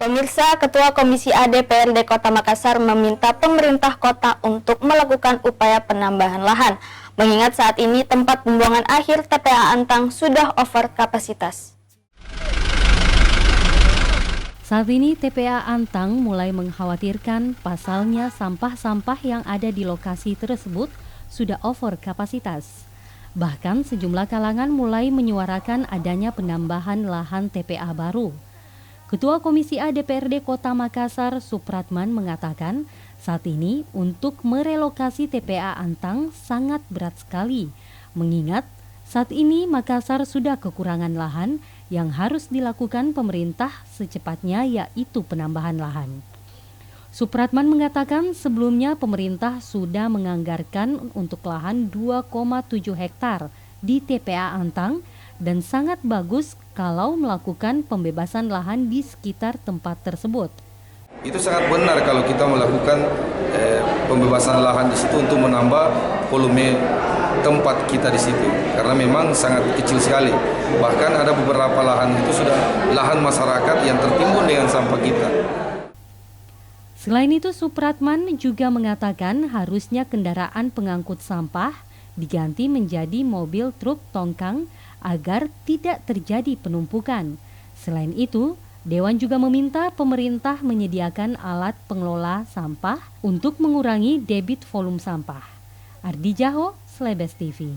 Pemirsa, Ketua Komisi A DPRD Kota Makassar meminta pemerintah kota untuk melakukan upaya penambahan lahan, mengingat saat ini tempat pembuangan akhir TPA Antang sudah over kapasitas. Saat ini TPA Antang mulai mengkhawatirkan pasalnya sampah-sampah yang ada di lokasi tersebut sudah over kapasitas. Bahkan sejumlah kalangan mulai menyuarakan adanya penambahan lahan TPA baru. Ketua Komisi A DPRD Kota Makassar, Supratman, mengatakan saat ini untuk merelokasi TPA Antang sangat berat sekali, mengingat saat ini Makassar sudah kekurangan lahan yang harus dilakukan pemerintah secepatnya, yaitu penambahan lahan. Supratman mengatakan sebelumnya pemerintah sudah menganggarkan untuk lahan 2,7 hektar di TPA Antang dan sangat bagus kalau melakukan pembebasan lahan di sekitar tempat tersebut. Itu sangat benar kalau kita melakukan pembebasan lahan di situ untuk menambah volume tempat kita di situ, karena memang sangat kecil sekali. Bahkan ada beberapa lahan itu sudah lahan masyarakat yang tertimbun dengan sampah kita. Selain itu, Supratman juga mengatakan harusnya kendaraan pengangkut sampah diganti menjadi mobil truk tongkang agar tidak terjadi penumpukan. Selain itu, Dewan juga meminta pemerintah menyediakan alat pengelola sampah untuk mengurangi debit volume sampah. Ardi Jaho, Slebes TV.